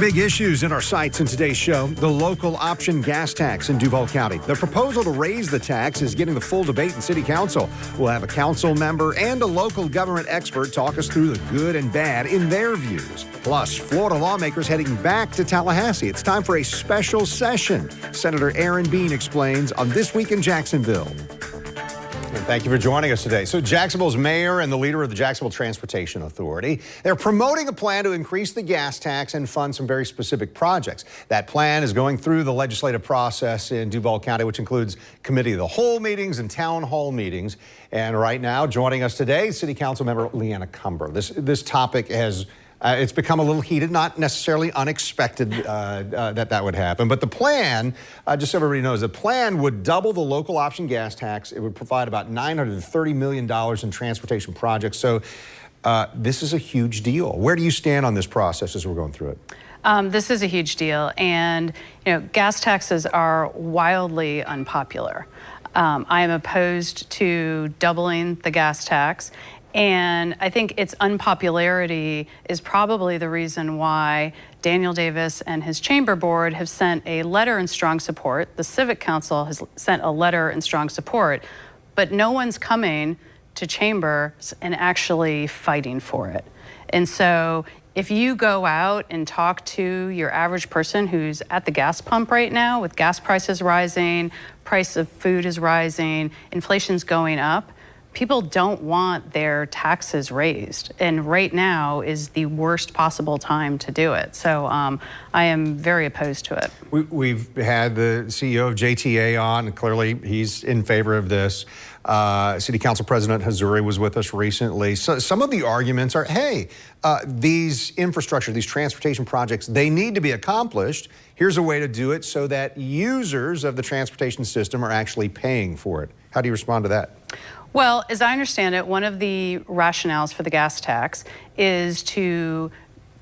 big issues in our sights in today's show. The local option gas tax in Duval County. The proposal to raise the tax is getting the full debate in City Council. We'll have a council member and a local government expert talk us through the good and bad in their views. Plus, Florida lawmakers heading back to Tallahassee. It's time for a special session. Senator Aaron Bean explains on This Week in Jacksonville. Thank you for joining us today. So Jacksonville's mayor and the leader of the Jacksonville Transportation Authority, they're promoting a plan to increase the gas tax and fund some very specific projects. That plan is going through the legislative process in Duval County, which includes committee of the whole meetings and town hall meetings. And right now, joining us today, City Council member LeAnna Cumber. This topic has it's become a little heated, not necessarily unexpected that would happen. But the plan, just so everybody knows, the plan would double the local option gas tax. It would provide about $930 million in transportation projects. So this is a huge deal. Where do you stand on this process as we're going through it? This is a huge deal. And, gas taxes are wildly unpopular. I am opposed to doubling the gas tax. And I think its unpopularity is probably the reason why Daniel Davis and his chamber board have sent a letter in strong support. The Civic Council has sent a letter in strong support, but no one's coming to chamber and actually fighting for it. And so if you go out and talk to your average person who's at the gas pump right now with gas prices rising, price of food is rising, inflation's going up, people don't want their taxes raised, and right now is the worst possible time to do it. So I am very opposed to it. We've had the CEO of JTA on, and clearly he's in favor of this. City Council President Hazuri was with us recently. So some of the arguments are, hey, these infrastructure, these transportation projects, they need to be accomplished. Here's a way to do it so that users of the transportation system are actually paying for it. How do you respond to that? Well, as I understand it, one of the rationales for the gas tax is to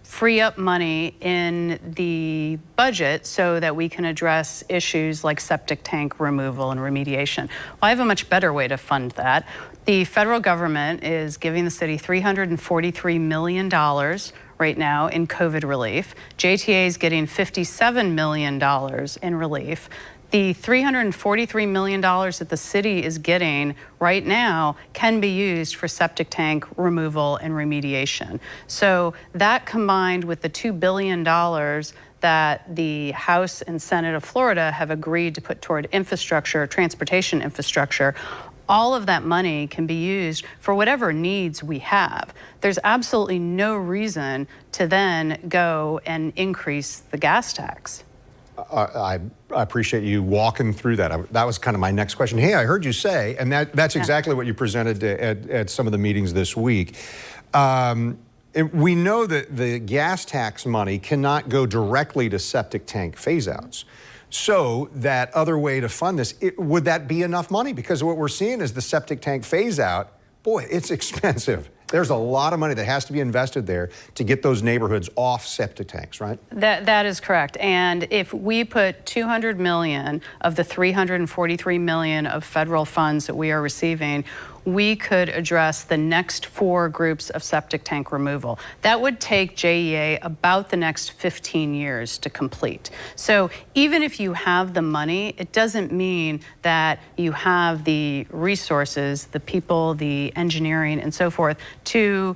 free up money in the budget so that we can address issues like septic tank removal and remediation. Well, I have a much better way to fund that. The federal government is giving the city $343 million right now in COVID relief. JTA is getting $57 million in relief. The $343 million that the city is getting right now can be used for septic tank removal and remediation. So that combined with the $2 billion that the House and Senate of Florida have agreed to put toward infrastructure, transportation infrastructure, all of that money can be used for whatever needs we have. There's absolutely no reason to then go and increase the gas tax. I appreciate you walking through that. That was kind of my next question. Hey, I heard you say, and that's exactly what you presented at some of the meetings this week. We know that the gas tax money cannot go directly to septic tank phase-outs. So that other way to fund this, would that be enough money? Because what we're seeing is the septic tank phase-out, boy, it's expensive. There's a lot of money that has to be invested there to get those neighborhoods off septic tanks, right? That is correct. And if we put $200 million of the $343 million of federal funds that we are receiving, we could address the next 4 groups of septic tank removal. That would take JEA about the next 15 years to complete. So even if you have the money, it doesn't mean that you have the resources, the people, the engineering, and so forth to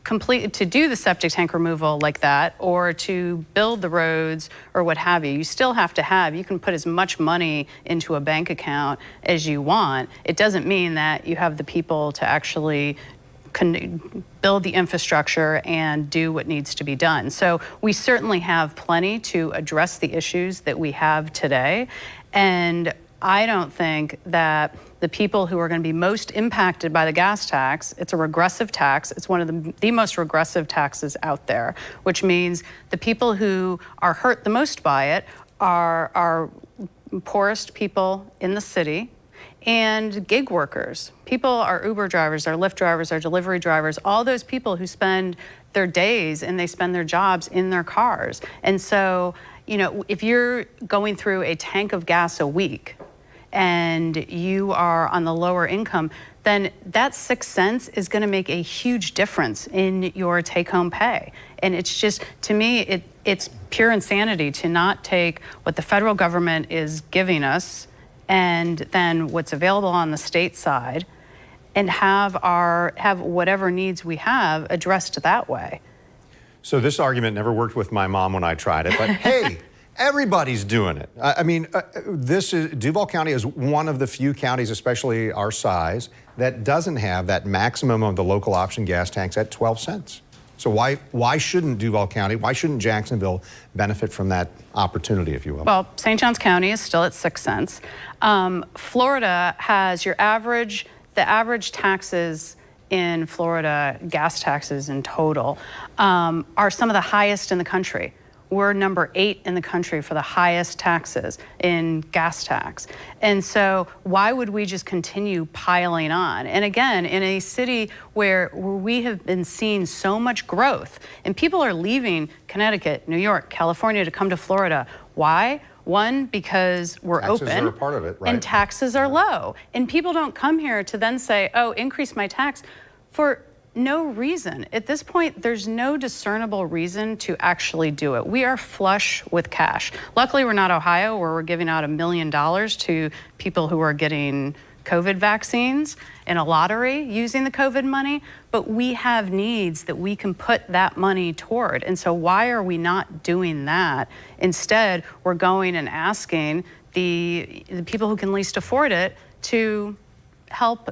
do the septic tank removal like that, or to build the roads or what have you. You still have to have, you can put as much money into a bank account as you want. It doesn't mean that you have the people to actually build the infrastructure and do what needs to be done. So we certainly have plenty to address the issues that we have today. And I don't think that the people who are going to be most impacted by the gas tax, it's a regressive tax. It's one of the most regressive taxes out there, which means the people who are hurt the most by it are poorest people in the city and gig workers. People are Uber drivers, are Lyft drivers, are delivery drivers, all those people who spend their days and they spend their jobs in their cars. And so, if you're going through a tank of gas a week, and you are on the lower income, then that 6 cents is going to make a huge difference in your take-home pay. And it's just, to me, it's pure insanity to not take what the federal government is giving us and then what's available on the state side and have whatever needs we have addressed that way. So this argument never worked with my mom when I tried it, but hey, everybody's doing it. I mean, Duval County is one of the few counties, especially our size, that doesn't have that maximum of the local option gas tax at 12 cents. So why shouldn't Duval County, why shouldn't Jacksonville benefit from that opportunity, if you will? Well, St. Johns County is still at 6 cents. Florida has the average taxes in Florida, gas taxes in total, are some of the highest in the country. We're number 8 in the country for the highest taxes in gas tax. And so why would we just continue piling on? And again, in a city where we have been seeing so much growth and people are leaving Connecticut, New York, California to come to Florida. Why? One, because we're open. Taxes are a part of it, right? And taxes are low. And people don't come here to then say, oh, increase my tax for no reason. At this point, there's no discernible reason to actually do it. We are flush with cash. Luckily, we're not Ohio, where we're giving out $1 million to people who are getting COVID vaccines in a lottery using the COVID money, but we have needs that we can put that money toward. And so why are we not doing that? Instead, we're going and asking the people who can least afford it to help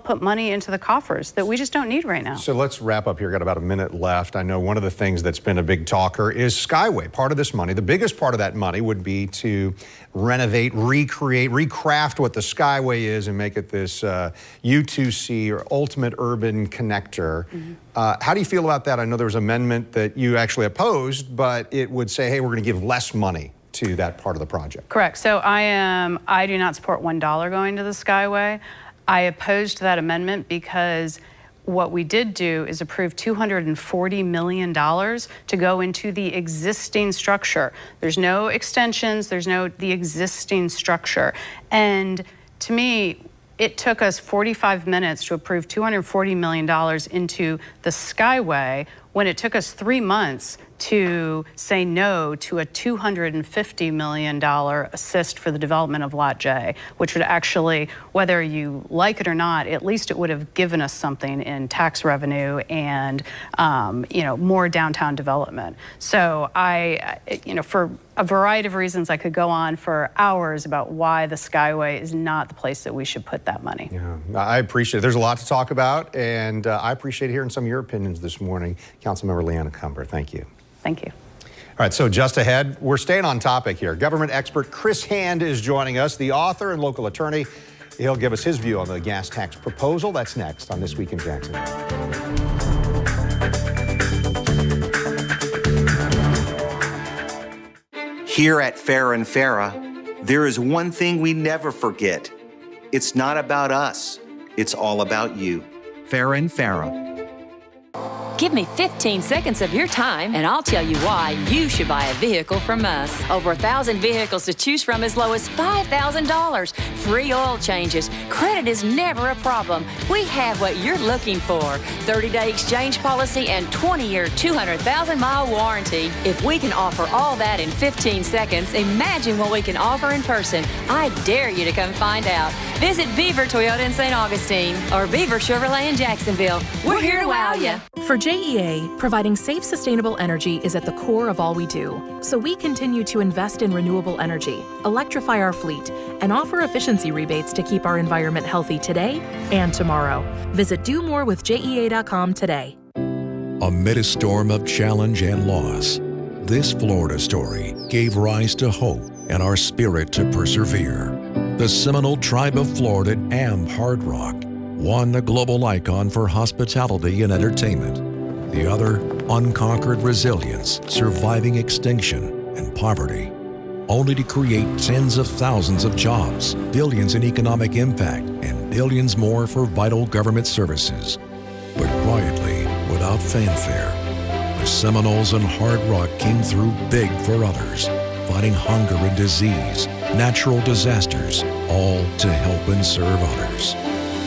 put money into the coffers that we just don't need right now. So let's wrap up here. Got about a minute left. I know one of the things that's been a big talker is Skyway. Part of this money, the biggest part of that money would be to renovate, recreate, recraft what the Skyway is and make it this U2C or ultimate urban connector. How do you feel about that? I know there was an amendment that you actually opposed, but it would say, hey, we're going to give less money to that part of the project. Correct. So I do not support $1 going to the Skyway. I opposed that amendment because what we did do is approve $240 million to go into the existing structure. There's no extensions, the existing structure. And to me, it took us 45 minutes to approve $240 million into the Skyway when it took us 3 months to say no to a $250 million assist for the development of Lot J, which would actually, whether you like it or not, at least it would have given us something in tax revenue and more downtown development. So for a variety of reasons, I could go on for hours about why the Skyway is not the place that we should put that money. Yeah, I appreciate it. There's a lot to talk about, and I appreciate hearing some of your opinions this morning. Councilmember LeAnna Cumber, thank you. Thank you. All right, so just ahead, we're staying on topic here. Government expert Chris Hand is joining us, the author and local attorney. He'll give us his view on the gas tax proposal. That's next on This Week in Jacksonville. Here at Farah and Farah, there is one thing we never forget. It's not about us. It's all about you. Farah and Farah. Give me 15 seconds of your time, and I'll tell you why you should buy a vehicle from us. Over 1,000 vehicles to choose from as low as $5,000. Free oil changes. Credit is never a problem. We have what you're looking for. 30-day exchange policy and 20-year, 200,000-mile warranty. If we can offer all that in 15 seconds, imagine what we can offer in person. I dare you to come find out. Visit Beaver Toyota in St. Augustine or Beaver Chevrolet in Jacksonville. We're here to wow you. For JEA, providing safe, sustainable energy is at the core of all we do. So we continue to invest in renewable energy, electrify our fleet, and offer efficiency rebates to keep our environment healthy today and tomorrow. Visit DoMoreWithJEA.com today. Amid a storm of challenge and loss, this Florida story gave rise to hope and our spirit to persevere. The Seminole Tribe of Florida and Hard Rock, one a global icon for hospitality and entertainment. The other, unconquered resilience, surviving extinction and poverty, only to create tens of thousands of jobs, billions in economic impact, and billions more for vital government services. But quietly, without fanfare, the Seminoles and Hard Rock came through big for others, fighting hunger and disease, natural disasters, all to help and serve others.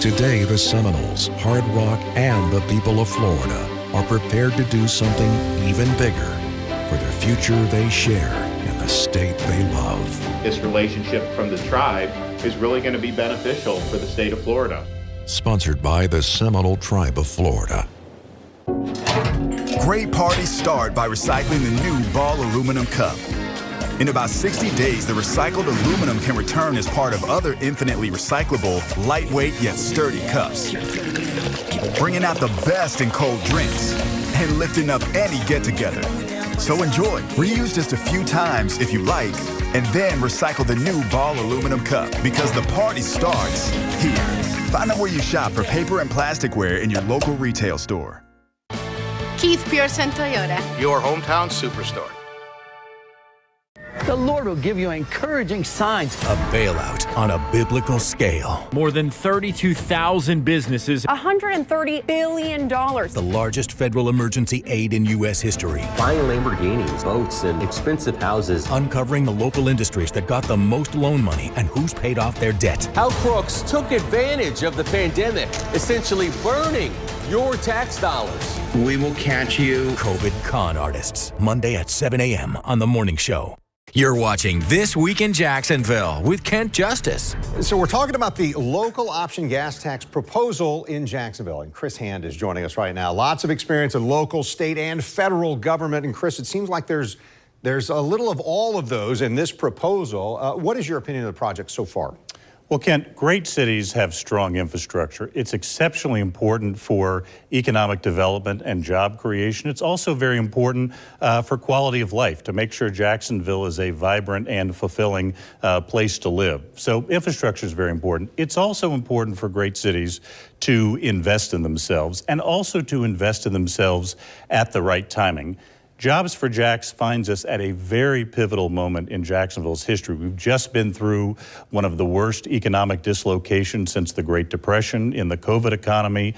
Today, the Seminoles, Hard Rock, and the people of Florida are prepared to do something even bigger, for the future they share and the state they love. This relationship from the tribe is really going to be beneficial for the state of Florida. Sponsored by the Seminole Tribe of Florida. Great parties start by recycling the new Ball aluminum cup. In about 60 days, the recycled aluminum can return as part of other infinitely recyclable, lightweight yet sturdy cups. Bringing out the best in cold drinks and lifting up any get-together. So enjoy. Reuse just a few times if you like, and then recycle the new Ball aluminum cup because the party starts here. Find out where you shop for paper and plasticware in your local retail store. Keith Pearson Toyota, your hometown superstore. The Lord will give you encouraging signs. A bailout on a biblical scale. More than 32,000 businesses. $130 billion. The largest federal emergency aid in U.S. history. Buying Lamborghinis, boats, and expensive houses. Uncovering the local industries that got the most loan money and who's paid off their debt. How crooks took advantage of the pandemic, essentially burning your tax dollars. We will catch you. COVID con artists. Monday at 7 a.m. on The Morning Show. You're watching This Week in Jacksonville with Kent Justice. So we're talking about the local option gas tax proposal in Jacksonville. And Chris Hand is joining us right now. Lots of experience in local, state, and federal government. And Chris, it seems like there's a little of all of those in this proposal. What is your opinion of the project so far? Well, Kent, great cities have strong infrastructure. It's exceptionally important for economic development and job creation. It's also very important for quality of life, to make sure Jacksonville is a vibrant and fulfilling place to live. So infrastructure is very important. It's also important for great cities to invest in themselves and also to invest in themselves at the right timing. Jobs for Jax finds us at a very pivotal moment in Jacksonville's history. We've just been through one of the worst economic dislocations since the Great Depression in the COVID economy.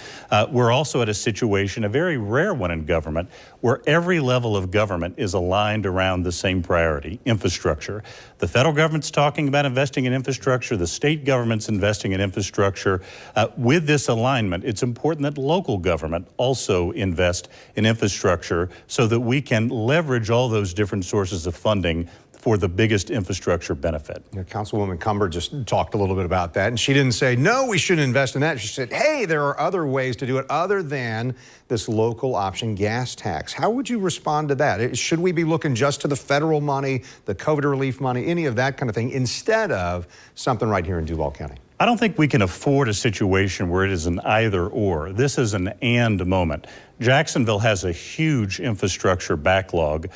We're also at a situation, a very rare one in government, where every level of government is aligned around the same priority, infrastructure. The federal government's talking about investing in infrastructure. The state government's investing in infrastructure. With this alignment, it's important that local government also invest in infrastructure so that we can leverage all those different sources of funding for the biggest infrastructure benefit. Councilwoman Cumber just talked a little bit about that, and she didn't say, no, we shouldn't invest in that. She said, hey, there are other ways to do it other than this local option gas tax. How would you respond to that? Should we be looking just to the federal money, the COVID relief money, any of that kind of thing, instead of something right here in Duval County? I don't think we can afford a situation where it is an either or. This is an and moment. Jacksonville has a huge infrastructure backlog,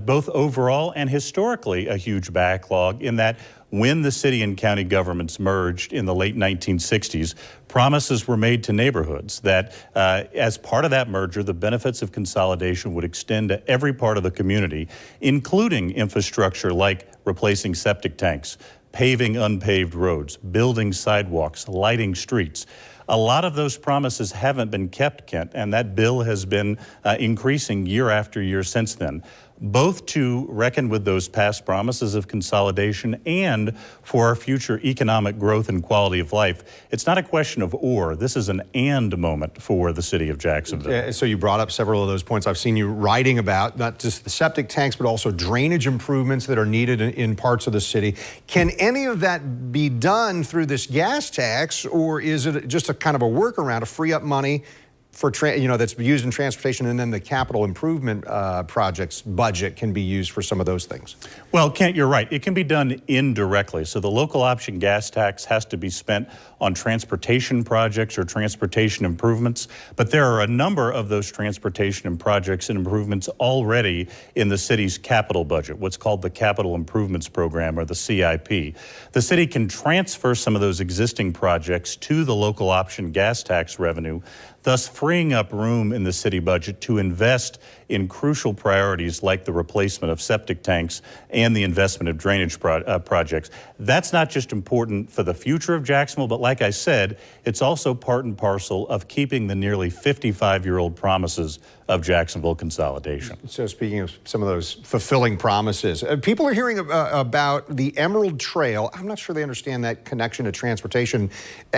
both overall and historically a huge backlog, in that when the city and county governments merged in the late 1960s, promises were made to neighborhoods that as part of that merger, the benefits of consolidation would extend to every part of the community, including infrastructure like replacing septic tanks, paving unpaved roads, building sidewalks, lighting streets. A lot of those promises haven't been kept, Kent, and that bill has been increasing year after year since then, both to reckon with those past promises of consolidation and for our future economic growth and quality of life. It's not a question of or. This is an and moment for the city of Jacksonville. So you brought up several of those points. I've seen you writing about not just the septic tanks, but also drainage improvements that are needed in parts of the city. Can any of that be done through this gas tax, or is it just a kind of a workaround to free up money for that's used in transportation, and then the capital improvement projects budget can be used for some of those things? Well, Kent, you're right. It can be done indirectly. So the local option gas tax has to be spent on transportation projects or transportation improvements. But there are a number of those transportation and projects and improvements already in the city's capital budget, what's called the Capital Improvements Program, or the CIP. The city can transfer some of those existing projects to the local option gas tax revenue, thus freeing up room in the city budget to invest in crucial priorities like the replacement of septic tanks and the investment of drainage projects. That's not just important for the future of Jacksonville, but like I said, it's also part and parcel of keeping the nearly 55-year-old promises of Jacksonville consolidation. So speaking of some of those fulfilling promises, people are hearing about the Emerald Trail. I'm not sure they understand that connection to transportation.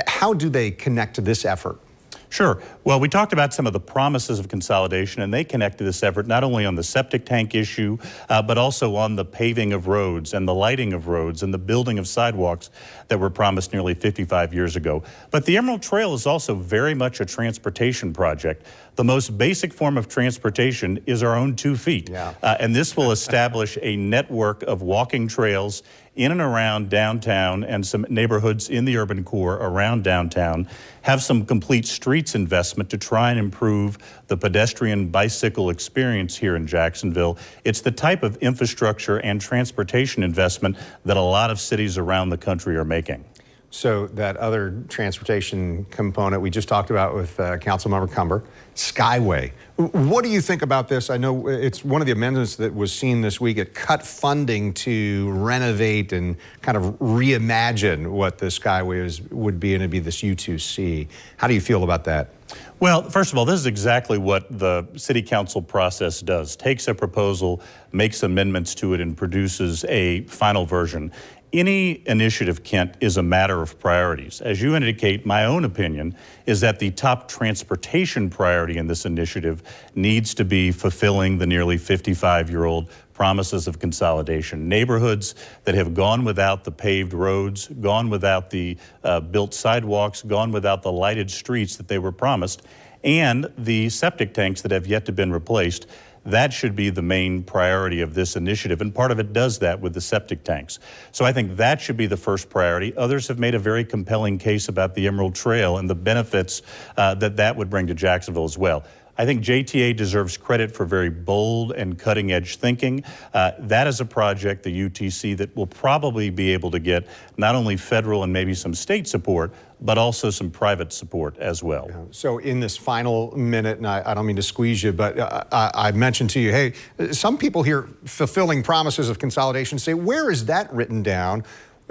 How do they connect to this effort? Sure. Well, we talked about some of the promises of consolidation, and they connect to this effort not only on the septic tank issue, but also on the paving of roads and the lighting of roads and the building of sidewalks that were promised nearly 55 years ago. But the Emerald Trail is also very much a transportation project. The most basic form of transportation is our own 2 feet. Yeah. And this will establish a network of walking trails in and around downtown and some neighborhoods in the urban core around downtown, have some complete streets investment to try and improve the pedestrian bicycle experience here in Jacksonville. It's the type of infrastructure and transportation investment that a lot of cities around the country are making. So that other transportation component we just talked about with Councilmember Cumber, Skyway. What do you think about this? I know it's one of the amendments that was seen this week. It cut funding to renovate and kind of reimagine what the Skyway would be, and it'd be this U2C. How do you feel about that? Well, first of all, this is exactly what the city council process does. Takes a proposal, makes amendments to it, and produces a final version. Any initiative, Kent, is a matter of priorities. As you indicate, my own opinion is that the top transportation priority in this initiative needs to be fulfilling the nearly 55-year-old promises of consolidation. Neighborhoods that have gone without the paved roads, gone without the built sidewalks, gone without the lighted streets that they were promised, and the septic tanks that have yet to been replaced. That should be the main priority of this initiative, and part of it does that with the septic tanks. So I think that should be the first priority. Others have made a very compelling case about the Emerald Trail and the benefits that would bring to Jacksonville as well. I think JTA deserves credit for very bold and cutting-edge thinking. That is a project, the UTC, that will probably be able to get not only federal and maybe some state support, but also some private support as well. Yeah. So in this final minute, and I don't mean to squeeze you, but I mentioned to you, hey, some people here fulfilling promises of consolidation say, where is that written down?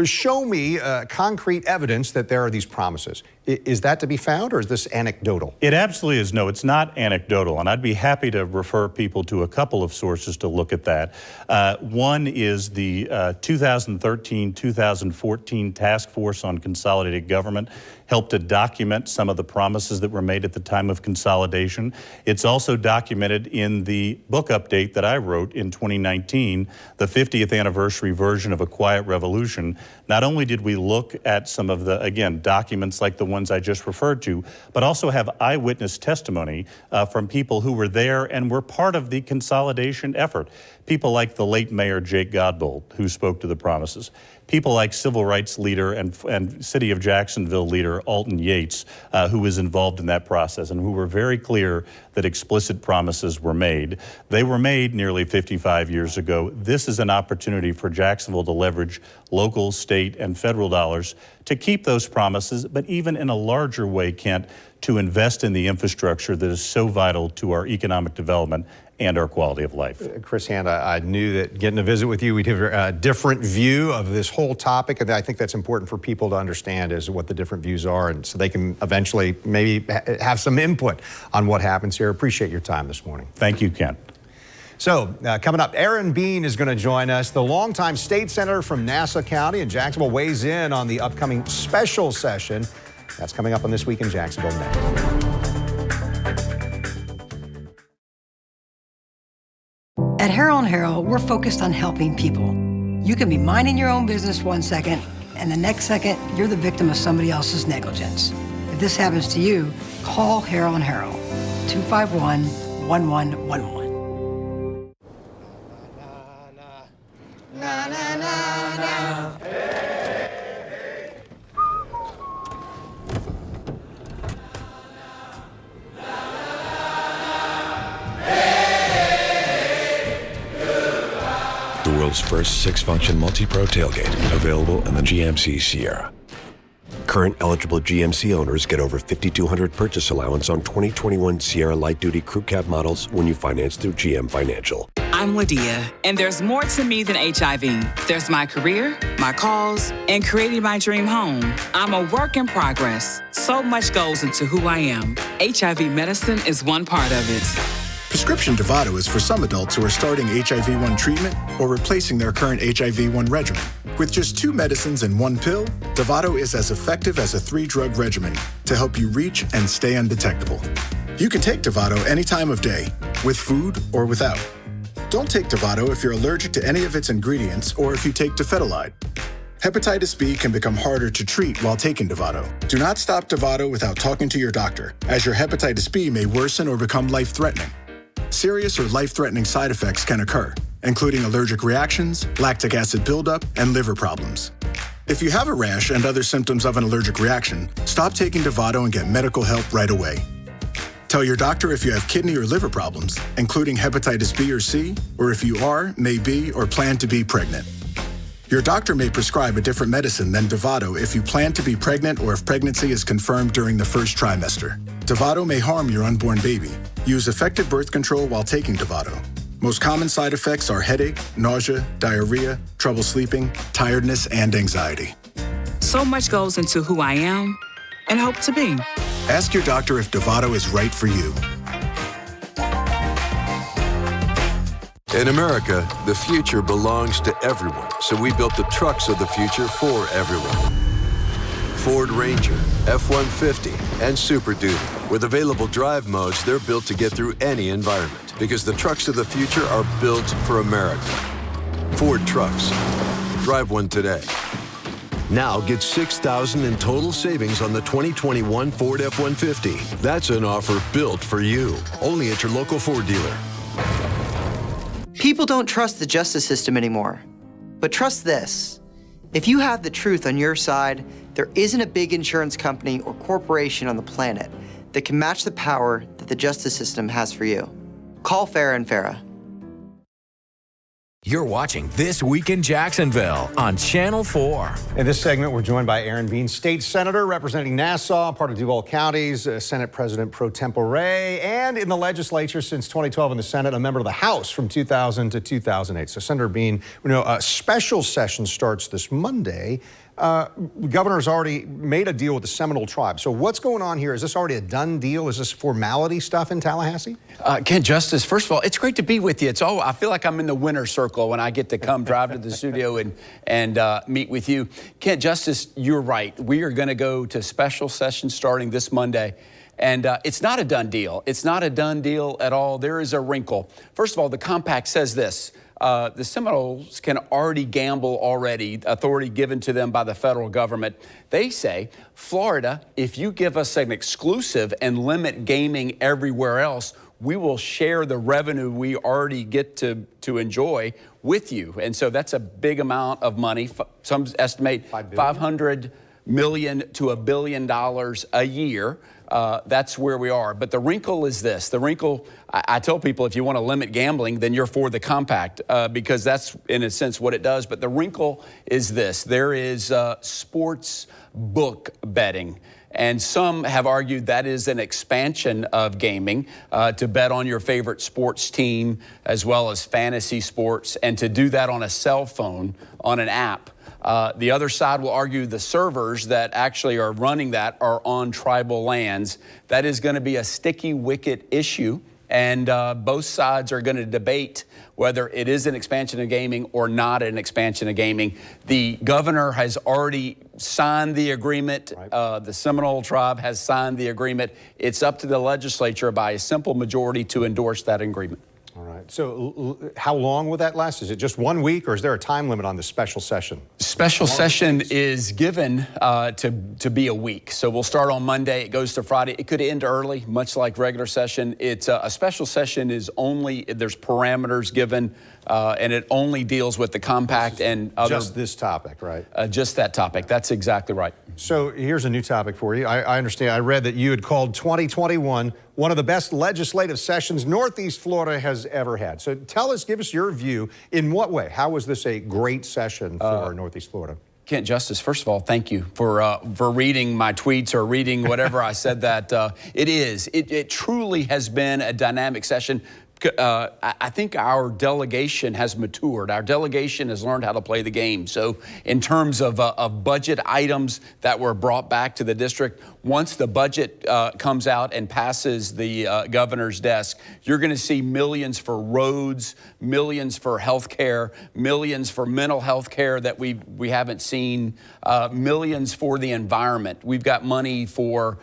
Show me concrete evidence that there are these promises. Is that to be found, or is this anecdotal? It absolutely is. No, it's not anecdotal, and I'd be happy to refer people to a couple of sources to look at that. One is the 2013-2014 Task Force on Consolidated Government helped to document some of the promises that were made at the time of consolidation. It's also documented in the book update that I wrote in 2019, the 50th anniversary version of A Quiet Revolution. Not only did we look at some of the, again, documents like the ones I just referred to, but also have eyewitness testimony from people who were there and were part of the consolidation effort. People like the late Mayor Jake Godbold, who spoke to the promises. People like civil rights leader and City of Jacksonville leader Alton Yates, who was involved in that process and who were very clear that explicit promises were made. They were made nearly 55 years ago. This is an opportunity for Jacksonville to leverage local, state, and federal dollars to keep those promises, but even in a larger way, Kent, to invest in the infrastructure that is so vital to our economic development and our quality of life. Chris Hand, I knew that getting to visit with you, we'd have a different view of this whole topic, and I think that's important for people to understand is what the different views are, and so they can eventually maybe have some input on what happens here. Appreciate your time this morning. Thank you, Ken. So coming up, Aaron Bean is going to join us. The longtime state senator from Nassau County in Jacksonville weighs in on the upcoming special session. That's coming up on This Week in Jacksonville next. At Harrell & Harrell, we're focused on helping people. You can be minding your own business one second, and the next second, you're the victim of somebody else's negligence. If this happens to you, call Harrell & Harrell, 251-1111. The world's first 6-function multi-pro tailgate, available in the GMC Sierra. Current eligible GMC owners get over $5,200 purchase allowance on 2021 Sierra light-duty crew cab models when you finance through GM Financial. I'm Lydia, and there's more to me than HIV. There's my career, my cause, and creating my dream home. I'm a work in progress. So much goes into who I am. HIV medicine is one part of it. Prescription Dovato is for some adults who are starting HIV-1 treatment or replacing their current HIV-1 regimen. With just 2 medicines and 1 pill, Dovato is as effective as a 3-drug regimen to help you reach and stay undetectable. You can take Dovato any time of day, with food or without. Don't take Dovato if you're allergic to any of its ingredients or if you take dofetilide. Hepatitis B can become harder to treat while taking Dovato. Do not stop Dovato without talking to your doctor, as your hepatitis B may worsen or become life-threatening. Serious or life-threatening side effects can occur, including allergic reactions, lactic acid buildup, and liver problems. If you have a rash and other symptoms of an allergic reaction, stop taking Dovato and get medical help right away. Tell your doctor if you have kidney or liver problems, including hepatitis B or C, or if you are, may be, or plan to be pregnant. Your doctor may prescribe a different medicine than Dovato if you plan to be pregnant or if pregnancy is confirmed during the first trimester. Dovato may harm your unborn baby. Use effective birth control while taking Dovato. Most common side effects are headache, nausea, diarrhea, trouble sleeping, tiredness, and anxiety. So much goes into who I am and hope to be. Ask your doctor if Dovato is right for you. In America, the future belongs to everyone, so we built the trucks of the future for everyone. Ford Ranger, F-150, and Super Duty. With available drive modes, they're built to get through any environment, because the trucks of the future are built for America. Ford Trucks. Drive one today. Now get $6,000 in total savings on the 2021 Ford F-150. That's an offer built for you. Only at your local Ford dealer. People don't trust the justice system anymore. But trust this. If you have the truth on your side, there isn't a big insurance company or corporation on the planet that can match the power that the justice system has for you. Call Farah & Farah. You're watching This Week in Jacksonville on Channel 4. In this segment, we're joined by Aaron Bean, state senator representing Nassau, part of Duval County's Senate President pro tempore, and in the legislature since 2012 in the Senate, a member of the House from 2000 to 2008. So, Senator Bean, we know a special session starts this Monday. Governor's already made a deal with the Seminole tribe. So what's going on here? Is this already a done deal? Is this formality stuff in Tallahassee? Kent Justice, first of all, it's great to be with you. I feel like I'm in the winner's circle when I get to come drive to the studio and meet with you. Kent Justice, you're right. We are going to go to special session starting this Monday. And it's not a done deal. It's not a done deal at all. There is a wrinkle. First of all, the compact says this. The Seminoles can already gamble already, authority given to them by the federal government. They say, Florida, if you give us an exclusive and limit gaming everywhere else, we will share the revenue we already get to enjoy with you. And so that's a big amount of money. Some estimate $500 million to $1 billion a year. That's where we are. But the wrinkle is this. The wrinkle, I tell people, if you want to limit gambling, then you're for the compact because that's, in a sense, what it does. But the wrinkle is this. There is sports book betting. And some have argued that is an expansion of gaming to bet on your favorite sports team as well as fantasy sports, and to do that on a cell phone, on an app. The other side will argue the servers that actually are running that are on tribal lands. That is going to be a sticky wicket issue, and both sides are going to debate whether it is an expansion of gaming or not an expansion of gaming. The governor has already signed the agreement. The Seminole tribe has signed the agreement. It's up to the legislature by a simple majority to endorse that agreement. All right. So how long will that last? Is it just 1 week, or is there a time limit on this special session? Special session is given to be a week. So we'll start on Monday. It goes to Friday. It could end early, much like regular session. It's a special session is only, there's parameters given, and it only deals with the compact and other. Just this topic, right? Just that topic. That's exactly right. So here's a new topic for you. I understand. I read that you had called 2021 one of the best legislative sessions Northeast Florida has ever had. So tell us, give us your view. In what way? How was this a great session for Northeast Florida? Kent Justice, first of all, thank you for reading my tweets or reading whatever I said that. It truly has been a dynamic session. I think our delegation has matured. Our delegation has learned how to play the game. So in terms of budget items that were brought back to the district, once the budget comes out and passes the governor's desk, you're going to see millions for roads, millions for health care, millions for mental health care that we haven't seen, millions for the environment. We've got money for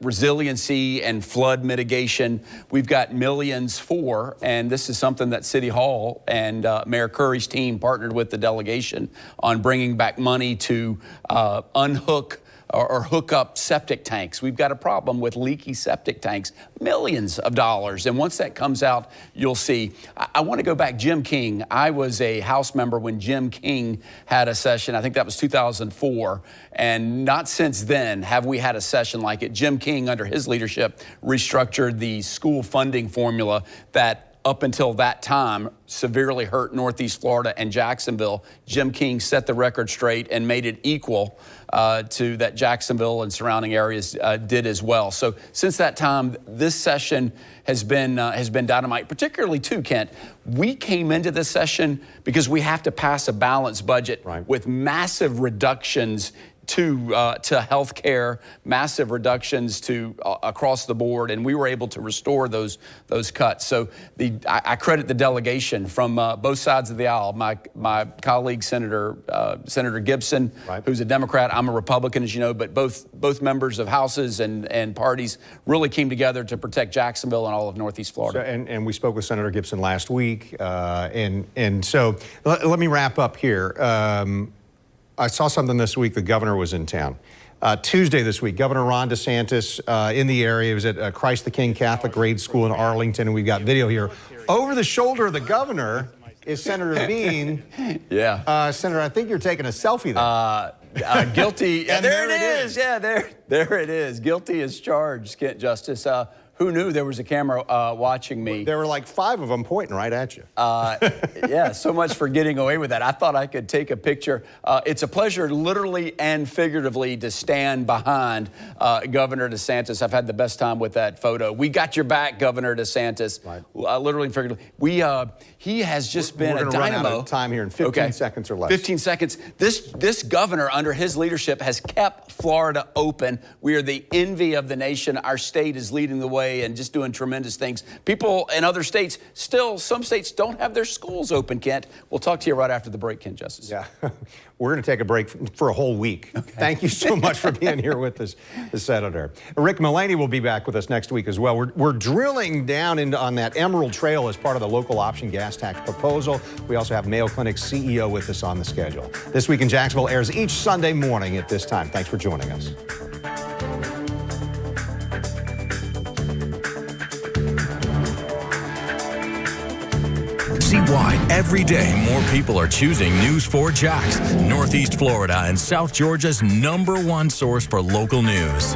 resiliency and flood mitigation. We've got millions for, and this is something that City Hall and Mayor Curry's team partnered with the delegation on bringing back money to unhook or hook up septic tanks. We've got a problem with leaky septic tanks, millions of dollars. And once that comes out, you'll see. I want to go back, Jim King. I was a House member when Jim King had a session. I think that was 2004. And not since then have we had a session like it. Jim King, under his leadership, restructured the school funding formula that up until that time severely hurt Northeast Florida and Jacksonville. Jim King set the record straight and made it equal to that Jacksonville and surrounding areas did as well. So since that time, this session has been dynamite, particularly too, Kent. We came into this session because we have to pass a balanced budget with massive reductions to health care, massive reductions to across the board, and we were able to restore those cuts. So I credit the delegation from both sides of the aisle. My colleague Senator Gibson, who's a Democrat, I'm a Republican, as you know, but both members of houses and parties really came together to protect Jacksonville and all of Northeast Florida. So, and we spoke with Senator Gibson last week, and so let me wrap up here. I saw something this week. The governor was in town. Tuesday this week, Governor Ron DeSantis in the area. He was at Christ the King Catholic Grade School in Arlington, and we've got video here. Over the shoulder of the governor is Senator Bean. Yeah. Senator, I think you're taking a selfie there. Guilty. Yeah, there it is. Yeah, there it is. Guilty as charged, Kent Justice. Who knew there was a camera watching me? There were like 5 of them pointing right at you. Yeah, so much for getting away with that. I thought I could take a picture. It's a pleasure, literally and figuratively, to stand behind Governor DeSantis. I've had the best time with that photo. We got your back, Governor DeSantis. Literally and figuratively. He has just been a dynamo. We're going to run out of time here in 15 seconds or less. 15 seconds. This governor, under his leadership, has kept Florida open. We are the envy of the nation. Our state is leading the way and just doing tremendous things. People in other states, some states don't have their schools open, Kent. We'll talk to you right after the break, Kent Justice. Yeah, we're going to take a break for a whole week. Okay. Thank you so much for being here with us, the Senator. Rick Mullaney will be back with us next week as well. We're drilling down on that Emerald Trail as part of the local option gas tax proposal. We also have Mayo Clinic's CEO with us on the schedule. This Week in Jacksonville airs each Sunday morning at this time. Thanks for joining us. See why every day more people are choosing News 4 Jax, Northeast Florida and South Georgia's #1 source for local news.